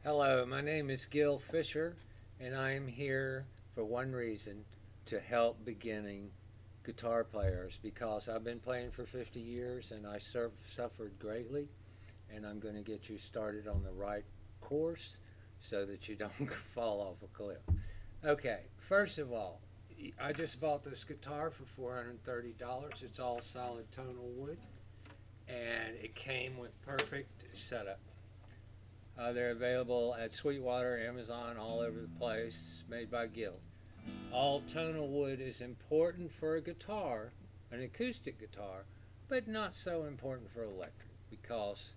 Hello, my name is Gil Fisher, and I am here for one reason to help beginning guitar players because I've been playing for 50 years and I suffered greatly, and I'm going to get you started on the right course so that you don't fall off a cliff. Okay, first of all, I just bought this guitar for $430. It's all solid tonal wood, and it came with perfect setup. They're available at Sweetwater, Amazon, all over the place, made by Guild. All tonal wood is important for a guitar, an acoustic guitar, but not so important for electric because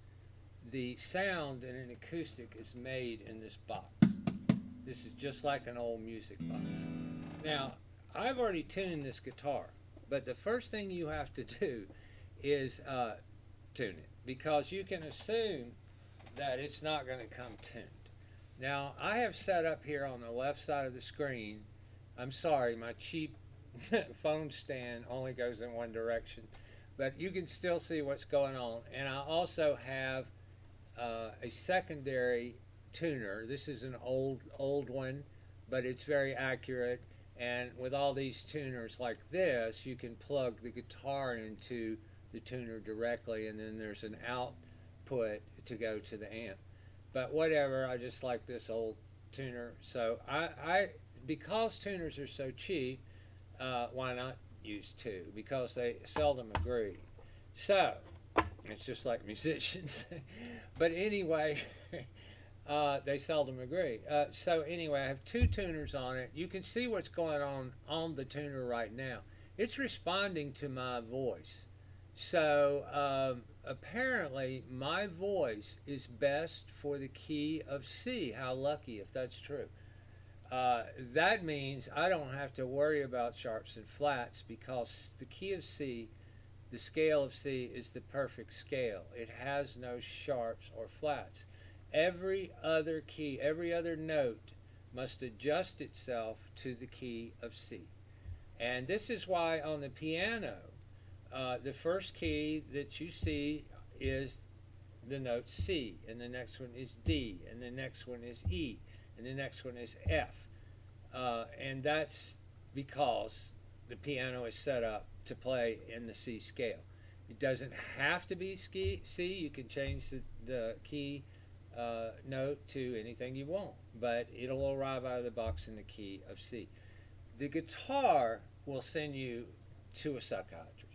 the sound in an acoustic is made in this box. This is just like an old music box. Now, I've already tuned this guitar, but the first thing you have to do is tune it because you can assume that it's not going to come tuned. Now, I have set up here on the left side of the screen. I'm sorry, my cheap phone stand only goes in one direction, but you can still see what's going on. And I also have a secondary tuner. This is an old one, but it's very accurate. And with all these tuners like this, you can plug the guitar into the tuner directly, and then there's an output to go to the amp. But whatever, I just like this old tuner. So I because tuners are so cheap, why not use two? Because they seldom agree. So it's just like musicians. But anyway, they seldom agree. So anyway, I have two tuners on it. You can see what's going on the tuner right now. It's responding to my voice. So apparently, my voice is best for the key of C. How lucky if that's true. That means I don't have to worry about sharps and flats because the key of C, the scale of C, is the perfect scale. It has no sharps or flats. Every other key, every other note must adjust itself to the key of C. And this is why on the piano, the first key that you see is the note C, and the next one is D, and the next one is E, and the next one is F. And that's because the piano is set up to play in the C scale. It doesn't have to be C. You can change the key note to anything you want, but it'll arrive out of the box in the key of C. The guitar will send you to a psychiatrist.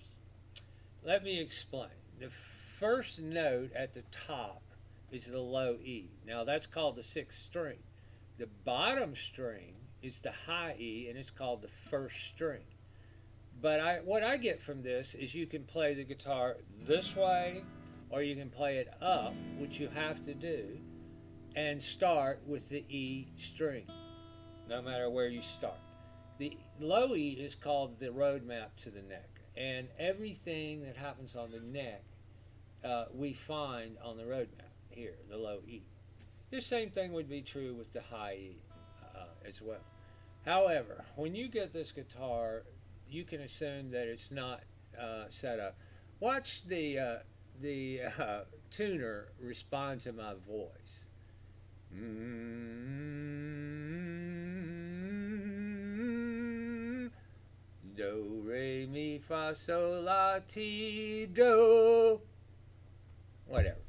Let me explain. The first note at the top is the low E. Now that's called the sixth string. The bottom string is the high E, and it's called the first string. But what I get from this is you can play the guitar this way, or you can play it up, which you have to do, and start with the E string, no matter where you start. The low E is called the roadmap to the neck, and everything that happens on the neck we find on the roadmap here, the low E. The same thing would be true with the high E as well. However, when you get this guitar, you can assume that it's not set up. Watch the tuner respond to my voice. Do, re, mi, fa, sol, la, ti, do. Whatever.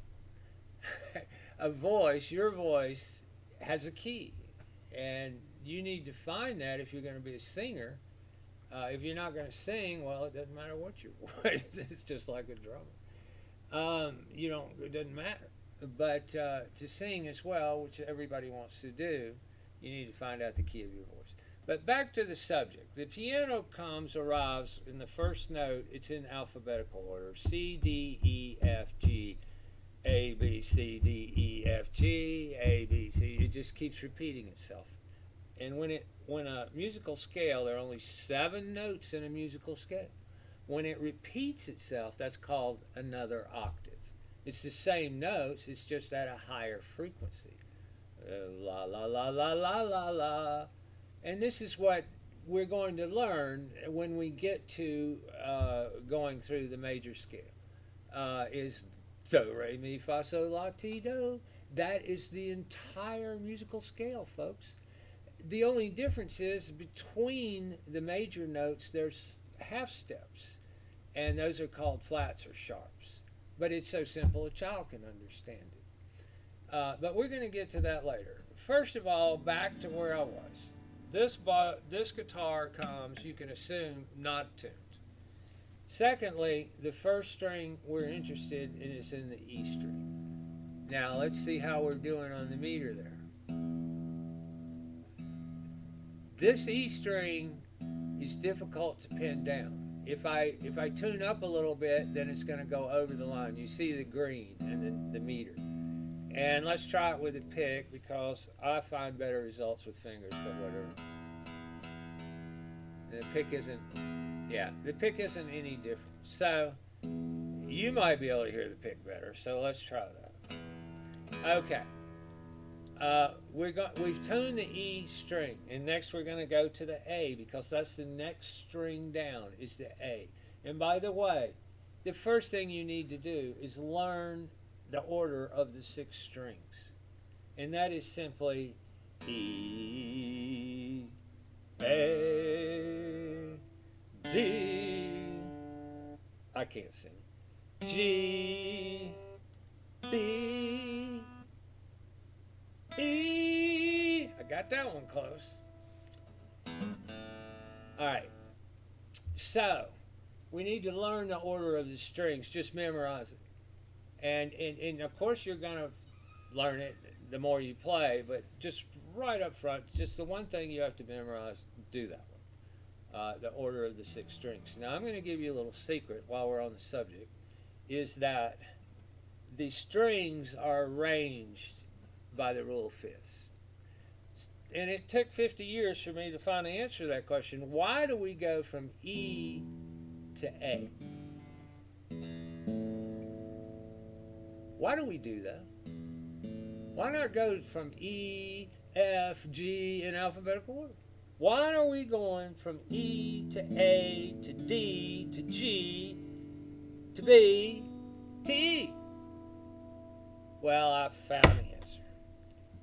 Your voice has a key. And you need to find that if you're going to be a singer. If you're not going to sing, well, it doesn't matter what your voice is. It's just like a drummer. It doesn't matter. But to sing as well, which everybody wants to do, you need to find out the key of your voice. But back to the subject. The piano arrives in the first note. It's in alphabetical order: C, D, E, F, G, A, B, C, D, E, F, G, A, B, C. It just keeps repeating itself. And when a musical scale, there are only 7 notes in a musical scale. When it repeats itself, that's called another octave. It's the same notes, it's just at a higher frequency. La la la la la la la. And this is what we're going to learn when we get to going through the major scale. Is do, re, mi, fa, sol, la, ti, do. That is the entire musical scale, folks. The only difference is between the major notes, there's half steps, and those are called flats or sharps. But it's so simple a child can understand it. But we're going to get to that later. First of all, back to where I was. This guitar comes, you can assume, not tuned. Secondly, the first string we're interested in is in the E string. Now let's see how we're doing on the meter there. This E string is difficult to pin down. If I tune up a little bit, then it's going to go over the line. You see the green and the meter. And let's try it with a pick because I find better results with fingers, but whatever. The pick isn't any different. So you might be able to hear the pick better. So let's try that. Okay. We've tuned the E string, and next we're going to go to the A because that's the next string down is the A. And by the way, the first thing you need to do is learn the order of the 6 strings, and that is simply E, A, D, I can't sing, G, B, E. I got that one close. Alright, so we need to learn the order of the strings, just memorize it. And of course you're going to learn it the more you play, but just right up front, just the one thing you have to memorize, do that one. The order of the 6 strings. Now I'm going to give you a little secret while we're on the subject, is that the strings are arranged by the rule of fifths. And it took 50 years for me to finally answer that question. Why do we go from E to A? Why do we do that? Why not go from E, F, G in alphabetical order? Why are we going from E to A to D to G to B to E? Well, I found the answer.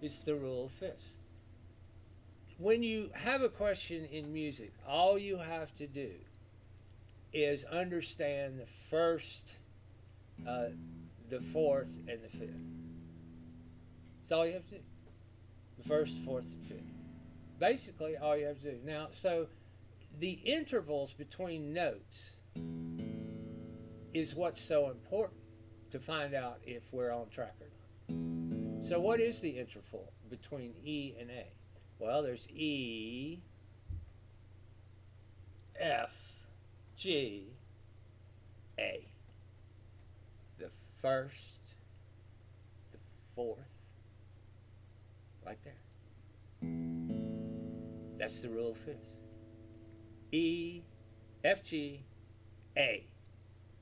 It's the rule of fifths. When you have a question in music, all you have to do is understand the first, the fourth, and the fifth. That's all you have to do. The first, fourth, and fifth. Basically, all you have to do. Now, so the intervals between notes is what's so important to find out if we're on track or not. So what is the interval between E and A? Well, there's E, F, G, A. The first, the fourth, right there. That's the rule of fifths. E, F, G, A.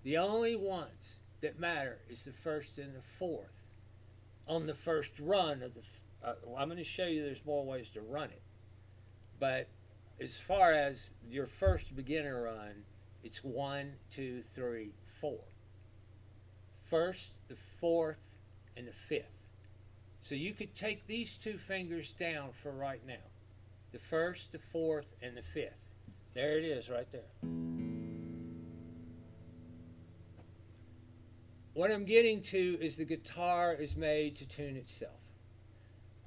The only ones that matter is the first and the fourth on the first run of the I'm going to show you there's more ways to run it, but as far as your first beginner run, it's 1, 2, 3, 4. First, the fourth, and the fifth. So you could take these 2 fingers down for right now. The first, the fourth, and the fifth. There it is right there. What I'm getting to is the guitar is made to tune itself.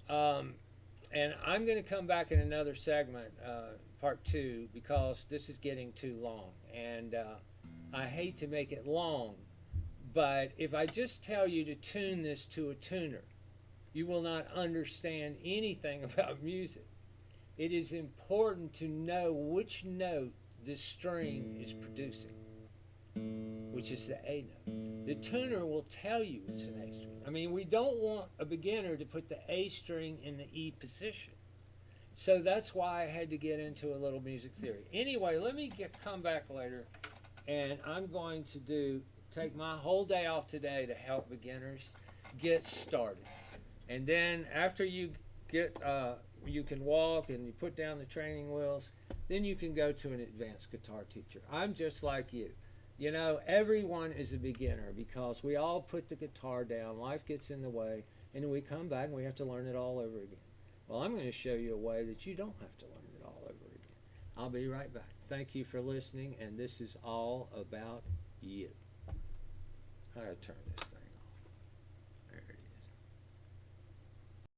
And I'm going to come back in another segment, part 2, because this is getting too long. And I hate to make it long, but if I just tell you to tune this to a tuner, you will not understand anything about music. It is important to know which note this string is producing, which is the A note. The tuner will tell you it's an A string. I mean, we don't want a beginner to put the A string in the E position. So that's why I had to get into a little music theory. Anyway, let me come back later, and I'm going to take my whole day off today to help beginners get started. And then after you get, you can walk and you put down the training wheels, then you can go to an advanced guitar teacher. I'm just like you. You know, everyone is a beginner because we all put the guitar down, life gets in the way, and then we come back and we have to learn it all over again. Well, I'm going to show you a way that you don't have to learn it all over again. I'll be right back. Thank you for listening, and this is all about you. I gotta turn this thing.